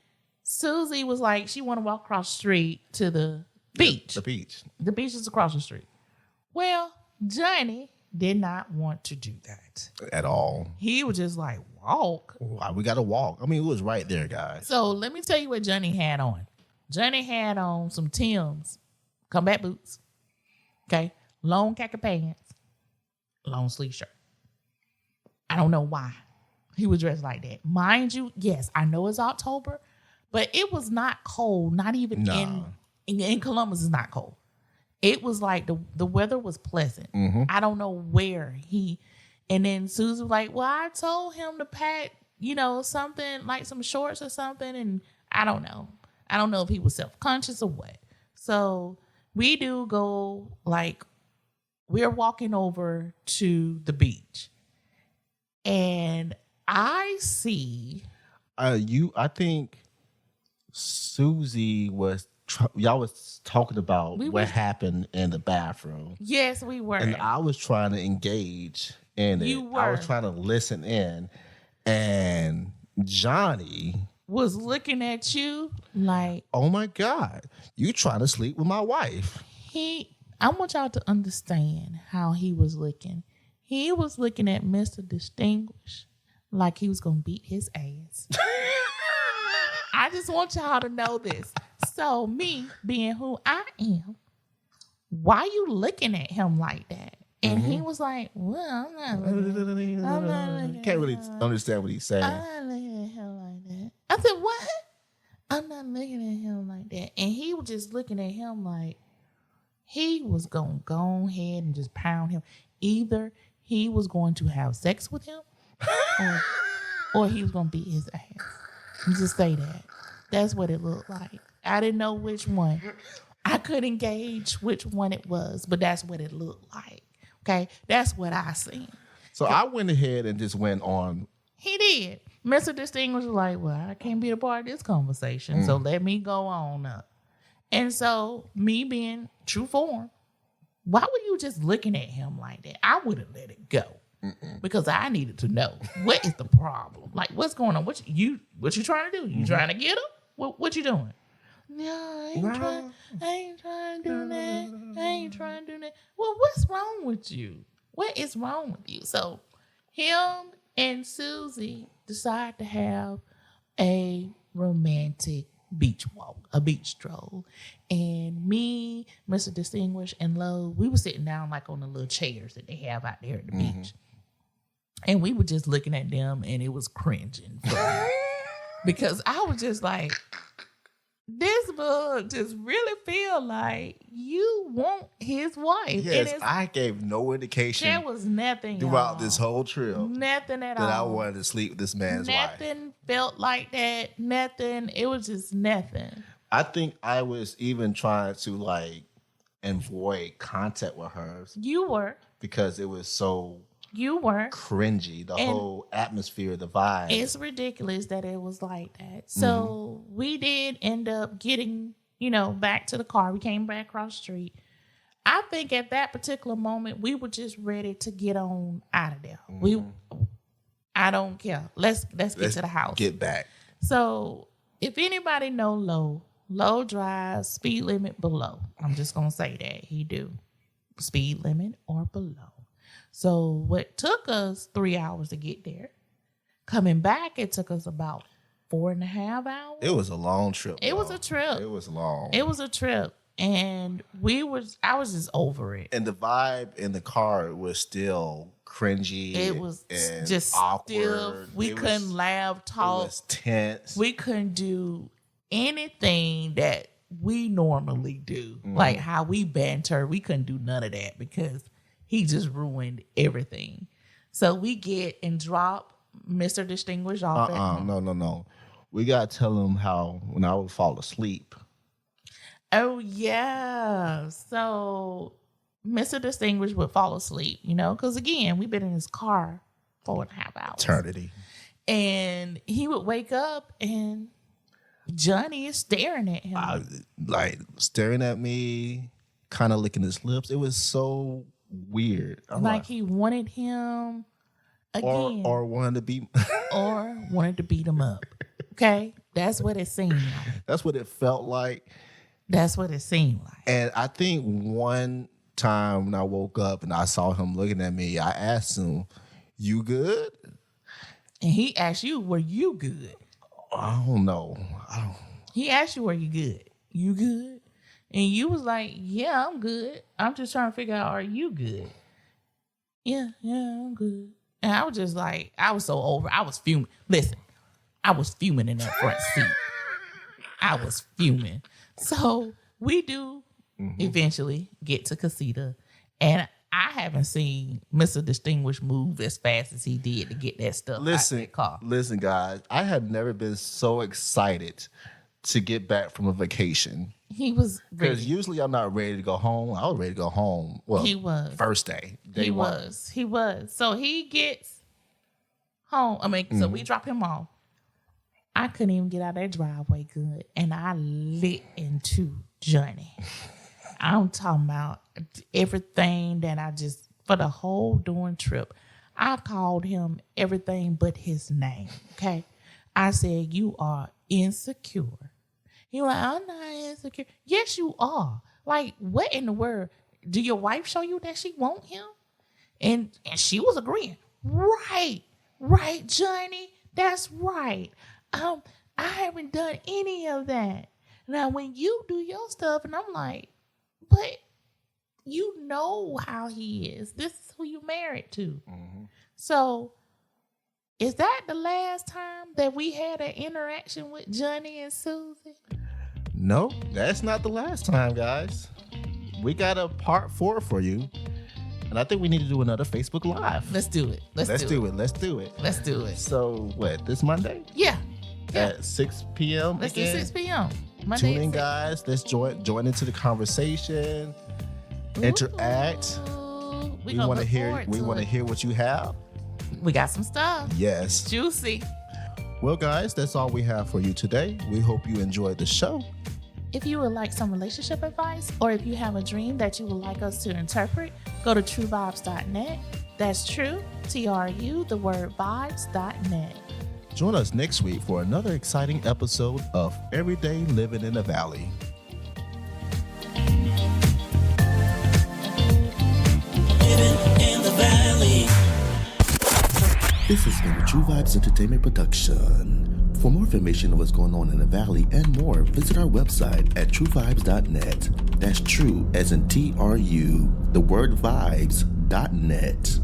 Susie was like, she want to walk across the street to the beach. The beach. The beach is across the street. Well, Johnny did not want to do that. At all. He was just like, walk. Wow, we got to walk. I mean, it was right there, guys. So let me tell you what Johnny had on. Johnny had on some Tim's combat boots. Okay. Long khaki pants. Long sleeve shirt. I don't know why he was dressed like that. Mind you, yes, I know it's October, but it was not cold. Not even in Columbus, it's not cold. It was like the weather was pleasant. I don't know where and then Susie was like, well, I told him to pack, something like some shorts or something. And I don't know. I don't know if he was self-conscious or what. So we do go, like, we're walking over to the beach. And I see. I think Susie was, y'all was talking about what happened in the bathroom. Yes, we were. And I was trying to engage in it. You were. I was trying to listen in. And Johnny was looking at you like, oh my God, you trying to sleep with my wife. I want y'all to understand how he was looking. He was looking at Mr. Distinguished like he was going to beat his ass. I just want y'all to know this. So me being who I am, why you looking at him like that? And he was like, well, I'm not looking at Can't really understand what he's saying. I'm not looking at him like that. I said, what? I'm not looking at him like that. And he was just looking at him like he was going to go ahead and just pound him. Either he was going to have sex with him or he was gonna beat his ass. You just say that. That's what it looked like. I didn't know which one. I couldn't gauge which one it was, but that's what it looked like. Okay, that's what I seen. So I went ahead and just went on. He did. Mr. Distinguished was like, well, I can't be a part of this conversation, so let me go on up. And so, me being true form, why were you just looking at him like that? I would have let it go because I needed to know what is the problem. Like, what's going on? What you trying to do? You trying to get him? What you doing? No, I ain't trying to do that. I ain't trying to do that. Well, what's wrong with you? What is wrong with you? So, him and Suzzie decide to have a romantic beach walk, a beach stroll. And me, Mr. Distinguished, and Lo, we were sitting down like on the little chairs that they have out there at the beach. And we were just looking at them and it was cringing. Because I was just like, this book just really feel like you want his wife. Yes, I gave no indication there was nothing throughout y'all. this whole trip Nothing at that I all. wanted to sleep with this man's wife. Nothing felt like that. Nothing. It was just nothing. I think I was even trying to like avoid contact with her You were. because it was so You were. cringy. The whole atmosphere, the vibe. It's ridiculous that it was like that. So we did end up getting, back to the car. We came back across the street. I think at that particular moment, we were just ready to get on out of there. I don't care. Let's get to the house. Get back. So if anybody know Lo drives speed limit below. I'm just going to say that. He do. Speed limit or below. So what took us 3 hours to get there, coming back, it took us about 4.5 hours. It was a long trip. It was a trip. It was long. It was a trip. And I was just over it. And the vibe in the car was still cringy. It was and just awkward. stiff. We couldn't laugh, It talk. was tense. We couldn't do anything that we normally do. Like how we banter. We couldn't do none of that because he just ruined everything. So we get and drop Mr. Distinguished off at home. No. We got to tell him how when I would fall asleep. Oh, yeah. So Mr. Distinguished would fall asleep, because again, we've been in his car 4.5 hours. Eternity. And he would wake up and Johnny is staring at him. Staring at me, kind of licking his lips. It was so weird. Like he wanted him again. Or wanted to be. Or wanted to beat him up. Okay? That's what it seemed like. That's what it felt like. That's what it seemed like. And I think one time when I woke up and I saw him looking at me, I asked him, "You good?" And he asked you, were you good? I don't know. He asked you, were you good? You good? And you was like, yeah, I'm good. I'm just trying to figure out, are you good? Yeah, I'm good. And I was just like, I was so over. I was fuming. Listen, I was fuming in that front seat. I was fuming. So we do eventually get to Casita. And I haven't seen Mr. Distinguished move as fast as he did to get that stuff out of that car. Listen, guys. I have never been so excited to get back from a vacation. He was ready. Because usually I'm not ready to go home. I was ready to go home. Well, He was. First day. Day He one. was. He was. So he gets home. So we drop him off. I couldn't even get out of that driveway good. And I lit into Johnny. I'm talking about everything that for the whole darn trip, I called him everything but his name. Okay. I said, you are insecure. He was like, I'm not insecure. Yes, you are. Like, what in the world? Do your wife show you that she want him? And she was agreeing. Right, Johnny. That's right. I haven't done any of that. Now, when you do your stuff, and I'm like, but you know how he is. This is who you married to. Mm-hmm. So, is that the last time that we had an interaction with Johnny and Suzzie? No, that's not the last time, guys. We got a part 4 for you. And I think we need to do another Facebook Live. Let's do it. Let's do it. Let's do it. Let's do it. So, what, this Monday? Yeah. At 6 p.m. Let's do again? 6 p.m. Monday Tune in, at 6. guys. Let's join into the conversation. Interact. Ooh, We want to hear. We want to hear what you have. We got some stuff. Yes. Juicy. Well, guys, that's all we have for you today. We hope you enjoyed the show. If you would like some relationship advice, or if you have a dream that you would like us to interpret, go to truevibes.net. That's true, TRU, the word vibes.net. Join us next week for another exciting episode of Everyday Living in the Valley. Living in the valley. This has been a True Vibes Entertainment production. For more information on what's going on in the Valley and more, visit our website at truevibes.net. That's true as in TRU, the word vibes.net.